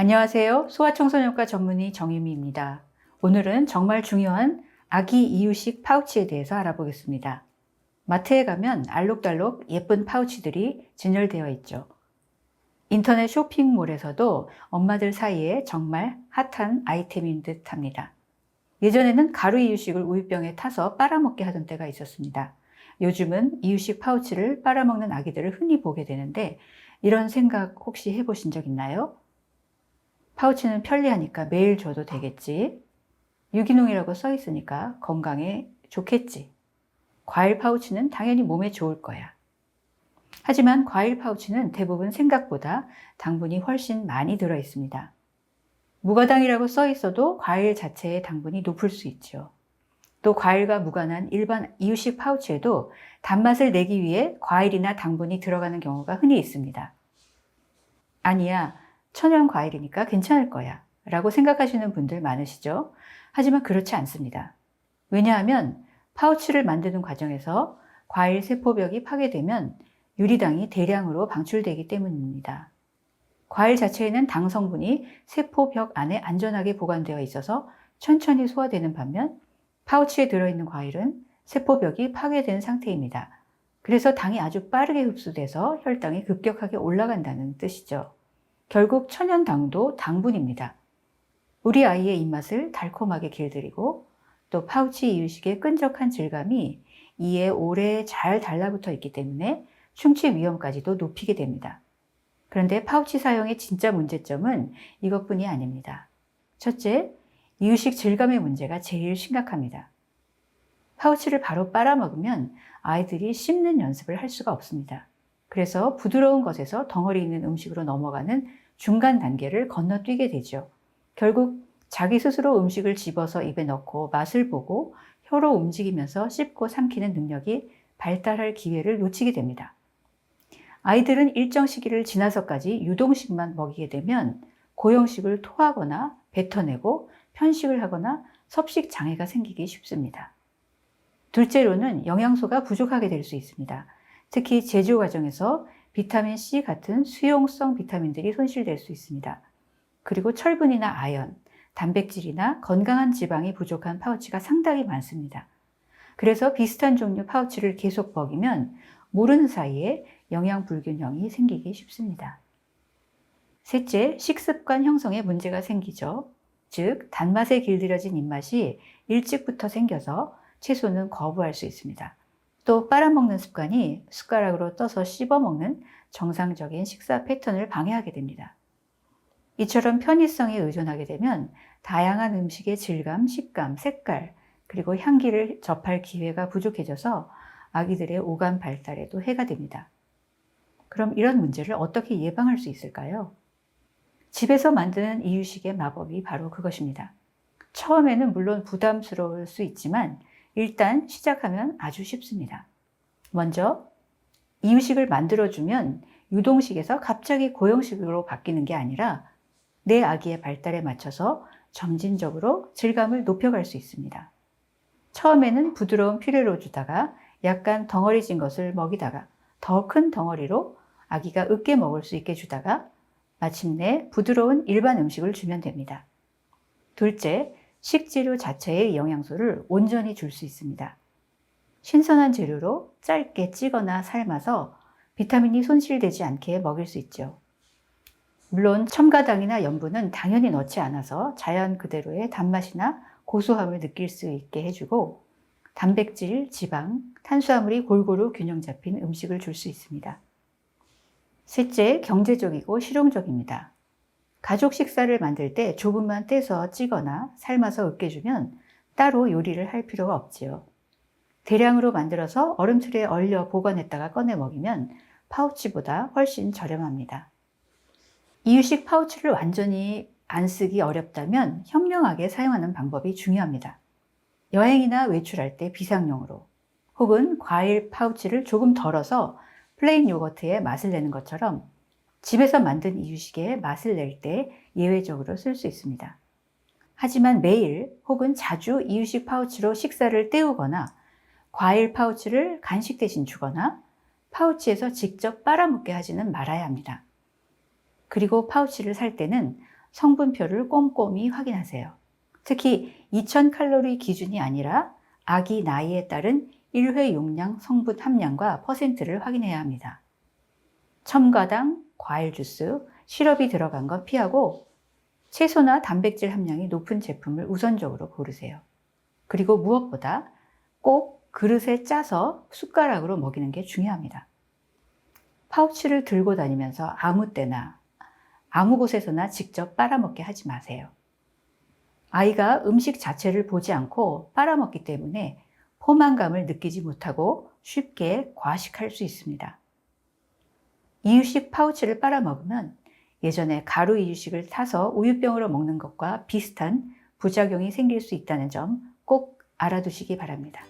안녕하세요. 소아청소년과 전문의 정유미입니다. 오늘은 정말 중요한 아기 이유식 파우치에 대해서 알아보겠습니다. 마트에 가면 알록달록 예쁜 파우치들이 진열되어 있죠. 인터넷 쇼핑몰에서도 엄마들 사이에 정말 핫한 아이템인 듯 합니다. 예전에는 가루 이유식을 우유병에 타서 빨아먹게 하던 때가 있었습니다. 요즘은 이유식 파우치를 빨아먹는 아기들을 흔히 보게 되는데 이런 생각 혹시 해보신 적 있나요? 파우치는 편리하니까 매일 줘도 되겠지. 유기농이라고 써 있으니까 건강에 좋겠지. 과일 파우치는 당연히 몸에 좋을 거야. 하지만 과일 파우치는 대부분 생각보다 당분이 훨씬 많이 들어 있습니다. 무가당이라고 써 있어도 과일 자체의 당분이 높을 수 있죠. 또 과일과 무관한 일반 이유식 파우치에도 단맛을 내기 위해 과일이나 당분이 들어가는 경우가 흔히 있습니다. 아니야, 천연 과일이니까 괜찮을 거야 라고 생각하시는 분들 많으시죠? 하지만 그렇지 않습니다. 왜냐하면 파우치를 만드는 과정에서 과일 세포벽이 파괴되면 유리당이 대량으로 방출되기 때문입니다. 과일 자체에는 당 성분이 세포벽 안에 안전하게 보관되어 있어서 천천히 소화되는 반면 파우치에 들어있는 과일은 세포벽이 파괴된 상태입니다. 그래서 당이 아주 빠르게 흡수돼서 혈당이 급격하게 올라간다는 뜻이죠. 결국 천연당도 당분입니다. 우리 아이의 입맛을 달콤하게 길들이고 또 파우치 이유식의 끈적한 질감이 이에 오래 잘 달라붙어 있기 때문에 충치 위험까지도 높이게 됩니다. 그런데 파우치 사용의 진짜 문제점은 이것뿐이 아닙니다. 첫째, 이유식 질감의 문제가 제일 심각합니다. 파우치를 바로 빨아먹으면 아이들이 씹는 연습을 할 수가 없습니다. 그래서 부드러운 것에서 덩어리 있는 음식으로 넘어가는 중간 단계를 건너뛰게 되죠. 결국 자기 스스로 음식을 집어서 입에 넣고 맛을 보고 혀로 움직이면서 씹고 삼키는 능력이 발달할 기회를 놓치게 됩니다. 아이들은 일정 시기를 지나서까지 유동식만 먹이게 되면 고형식을 토하거나 뱉어내고 편식을 하거나 섭식 장애가 생기기 쉽습니다. 둘째로는 영양소가 부족하게 될 수 있습니다. 특히 제조 과정에서 비타민 C 같은 수용성 비타민들이 손실될 수 있습니다. 그리고 철분이나 아연, 단백질이나 건강한 지방이 부족한 파우치가 상당히 많습니다. 그래서 비슷한 종류 파우치를 계속 먹이면 모르는 사이에 영양 불균형이 생기기 쉽습니다. 셋째, 식습관 형성에 문제가 생기죠. 즉, 단맛에 길들여진 입맛이 일찍부터 생겨서 채소는 거부할 수 있습니다. 또 빨아먹는 습관이 숟가락으로 떠서 씹어먹는 정상적인 식사 패턴을 방해하게 됩니다. 이처럼 편의성에 의존하게 되면 다양한 음식의 질감, 식감, 색깔, 그리고 향기를 접할 기회가 부족해져서 아기들의 오감 발달에도 해가 됩니다. 그럼 이런 문제를 어떻게 예방할 수 있을까요? 집에서 만드는 이유식의 마법이 바로 그것입니다. 처음에는 물론 부담스러울 수 있지만 일단 시작하면 아주 쉽습니다. 먼저 이유식을 만들어주면 유동식에서 갑자기 고형식으로 바뀌는 게 아니라 내 아기의 발달에 맞춰서 점진적으로 질감을 높여갈 수 있습니다. 처음에는 부드러운 퓨레로 주다가 약간 덩어리진 것을 먹이다가 더 큰 덩어리로 아기가 으깨 먹을 수 있게 주다가 마침내 부드러운 일반 음식을 주면 됩니다. 둘째, 식재료 자체의 영양소를 온전히 줄 수 있습니다. 신선한 재료로 짧게 찌거나 삶아서 비타민이 손실되지 않게 먹일 수 있죠. 물론 첨가당이나 염분은 당연히 넣지 않아서 자연 그대로의 단맛이나 고소함을 느낄 수 있게 해주고 단백질, 지방, 탄수화물이 골고루 균형 잡힌 음식을 줄 수 있습니다. 셋째, 경제적이고 실용적입니다. 가족 식사를 만들 때 조금만 떼서 찌거나 삶아서 으깨주면 따로 요리를 할 필요가 없지요. 대량으로 만들어서 얼음틀에 얼려 보관했다가 꺼내 먹이면 파우치보다 훨씬 저렴합니다. 이유식 파우치를 완전히 안 쓰기 어렵다면 현명하게 사용하는 방법이 중요합니다. 여행이나 외출할 때 비상용으로 혹은 과일 파우치를 조금 덜어서 플레인 요거트에 맛을 내는 것처럼 집에서 만든 이유식에 맛을 낼 때 예외적으로 쓸 수 있습니다. 하지만 매일 혹은 자주 이유식 파우치로 식사를 때우거나 과일 파우치를 간식 대신 주거나 파우치에서 직접 빨아먹게 하지는 말아야 합니다. 그리고 파우치를 살 때는 성분표를 꼼꼼히 확인하세요. 특히 2000칼로리 기준이 아니라 아기 나이에 따른 1회 용량 성분 함량과 퍼센트를 확인해야 합니다. 첨가당, 과일 주스, 시럽이 들어간 건 피하고 채소나 단백질 함량이 높은 제품을 우선적으로 고르세요. 그리고 무엇보다 꼭 그릇에 짜서 숟가락으로 먹이는 게 중요합니다. 파우치를 들고 다니면서 아무 때나 아무 곳에서나 직접 빨아먹게 하지 마세요. 아이가 음식 자체를 보지 않고 빨아먹기 때문에 포만감을 느끼지 못하고 쉽게 과식할 수 있습니다. 이유식 파우치를 빨아먹으면 예전에 가루 이유식을 타서 우유병으로 먹는 것과 비슷한 부작용이 생길 수 있다는 점 꼭 알아두시기 바랍니다.